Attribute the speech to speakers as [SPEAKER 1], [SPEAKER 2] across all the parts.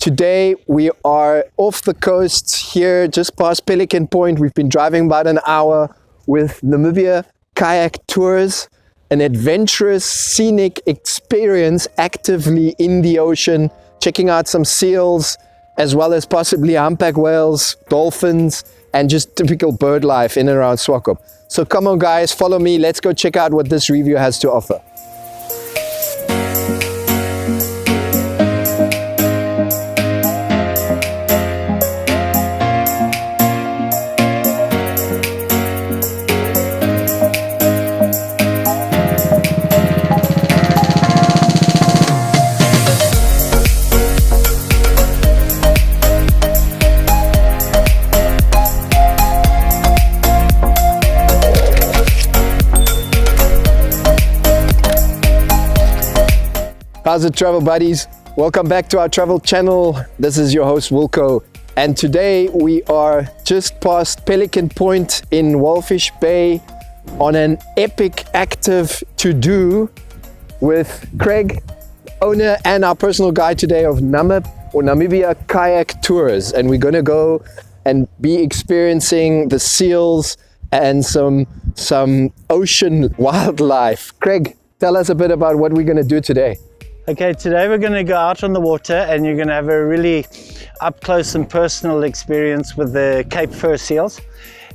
[SPEAKER 1] today we are off the coast here, just past Pelican Point. We've been driving about an hour with Namibia Kayak Tours, an adventurous, scenic experience actively in the ocean, checking out some seals, as well as possibly humpback whales, dolphins, and just typical bird life in and around Swakop. So come on guys, follow me, let's go check out what this review has to offer. How's it, travel buddies? Welcome back to our travel channel. This is your host Wilco, and today we are just past Pelican Point in Walvis Bay on an epic active to-do with Craig, owner and our personal guide today of Namibia Kayak Tours, and we're gonna go and be experiencing the seals and some ocean wildlife. Craig, tell us a bit about what we're gonna do today.
[SPEAKER 2] Okay, today we're going to go out on the water and you're going to have a really up close and personal experience with the Cape fur seals.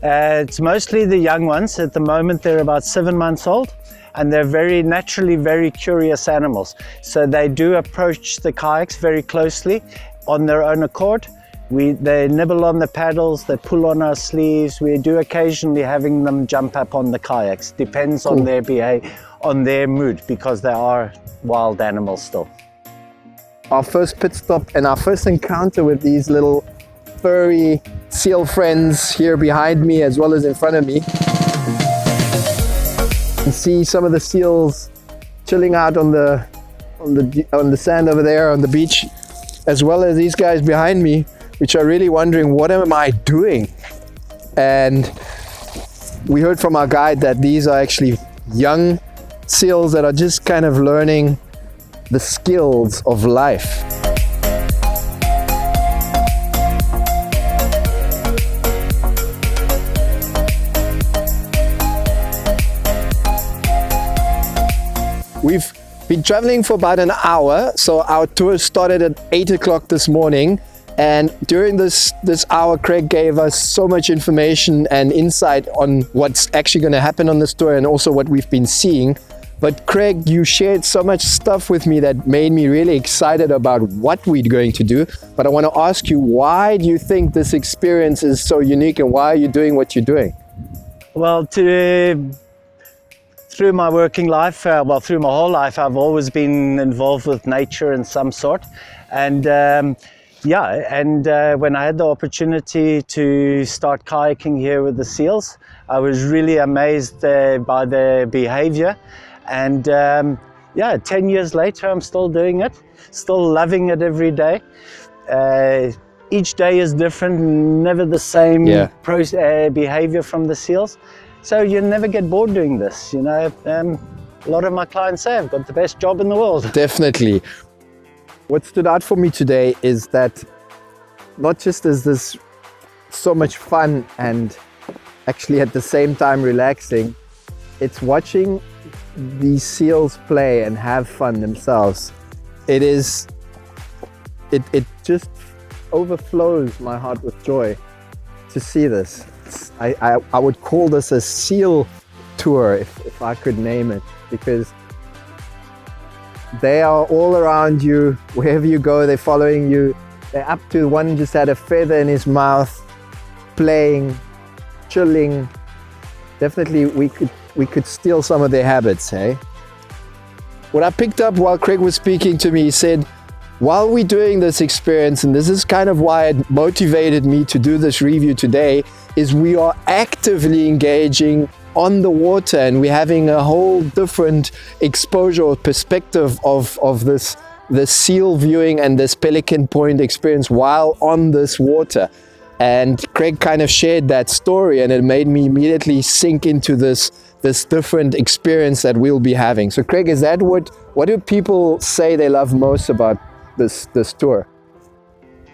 [SPEAKER 2] It's mostly the young ones. At the moment they're about 7 months old and they're very curious animals. So they do approach the kayaks very closely on their own accord. They nibble on the paddles, they pull on our sleeves. We do occasionally having them jump up on the kayaks. Depends on their behavior, on their mood, because they are wild animals still.
[SPEAKER 1] Our first pit stop and our first encounter with these little furry seal friends here behind me as well as in front of me. You can see some of the seals chilling out on the sand over there on the beach, as well as these guys behind me, which are really wondering, what am I doing? And we heard from our guide that these are actually young seals that are just kind of learning the skills of life. We've been traveling for about an hour, so our tour started at 8 o'clock this morning. And during this hour, Craig gave us so much information and insight on what's actually going to happen on this tour and also what we've been seeing. But Craig, you shared so much stuff with me that made me really excited about what we're going to do. But I want to ask you, why do you think this experience is so unique and why are you doing what you're doing?
[SPEAKER 2] Well, through my working life, through my whole life, I've always been involved with nature in some sort. And when I had the opportunity to start kayaking here with the seals, I was really amazed by their behavior. And 10 years later, I'm still doing it, still loving it every day. Each day is different, never the same behavior from the seals. So you never get bored doing this, you know. A lot of my clients say I've got the best job in the world.
[SPEAKER 1] Definitely. What stood out for me today is that not just is this so much fun and actually at the same time relaxing, it's watching these seals play and have fun themselves. It just overflows my heart with joy to see this. I would call this a seal tour if I could name it, because they are all around you. Wherever you go, they're following you. They're up to one just had a feather in his mouth, playing, chilling. Definitely we could steal some of their habits, hey? What I picked up while Craig was speaking to me, he said, while we're doing this experience, and this is kind of why it motivated me to do this review today, is we are actively engaging on the water and we're having a whole different exposure or perspective of this seal viewing and this Pelican Point experience while on this water. And Craig kind of shared that story and it made me immediately sink into this different experience that we'll be having. So Craig, is that what do people say they love most about this tour?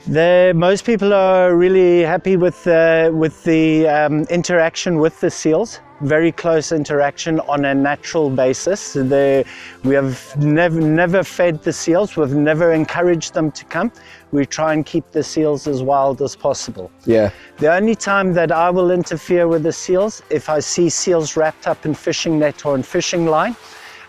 [SPEAKER 2] Most people are really happy with the interaction with the seals. Very close interaction on a natural basis. We have never fed the seals. We've never encouraged them to come. We try and keep the seals as wild as possible.
[SPEAKER 1] Yeah.
[SPEAKER 2] The only time that I will interfere with the seals, if I see seals wrapped up in fishing net or in fishing line,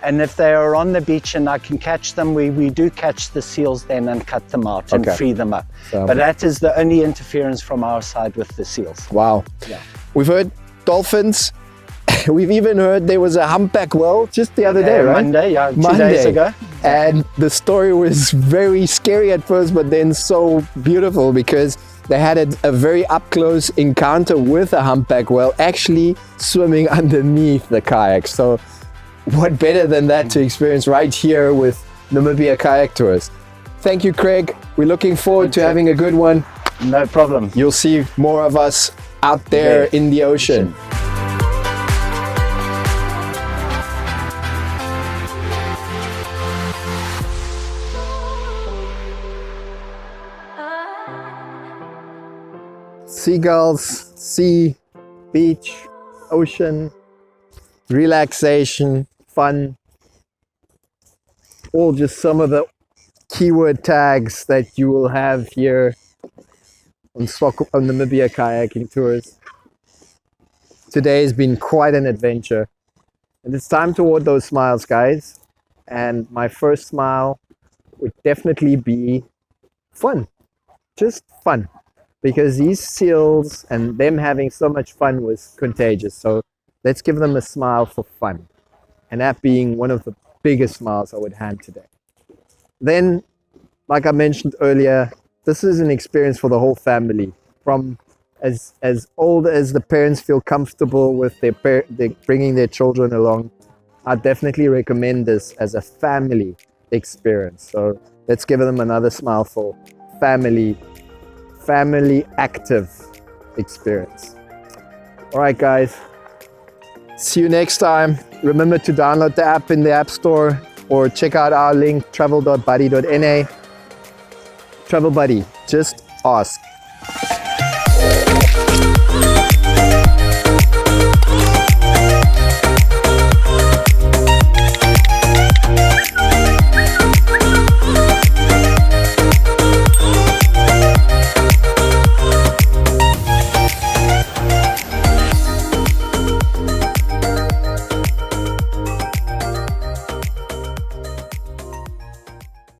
[SPEAKER 2] and if they are on the beach and I can catch them, we do catch the seals then and cut them out and free them up. But that is the only interference from our side with the seals.
[SPEAKER 1] Wow.
[SPEAKER 2] Yeah.
[SPEAKER 1] We've heard dolphins. We've even heard there was a humpback whale just the other day, right?
[SPEAKER 2] Monday, yeah, 2 days ago.
[SPEAKER 1] And the story was very scary at first, but then so beautiful because they had a very up-close encounter with a humpback whale actually swimming underneath the kayak. So what better than that to experience right here with Namibia Kayak Tours. Thank you, Craig. We're looking forward to having a good one.
[SPEAKER 2] No problem.
[SPEAKER 1] You'll see more of us out there in the ocean. Seagulls, sea, beach, ocean, relaxation, fun, all just some of the keyword tags that you will have here on Namibia Kayaking Tours. Today has been quite an adventure, and it's time to award those smiles, guys. And my first smile would definitely be fun, just fun. Because these seals and them having so much fun was contagious. So let's give them a smile for fun. And that being one of the biggest smiles I would hand today. Then, like I mentioned earlier, this is an experience for the whole family. From as old as the parents feel comfortable with their bringing their children along, I definitely recommend this as a family experience. So let's give them another smile for family active experience. All right, guys. See you next time. Remember to download the app in the App Store or check out our link, travel.buddy.na. TravelBuddy, just ask.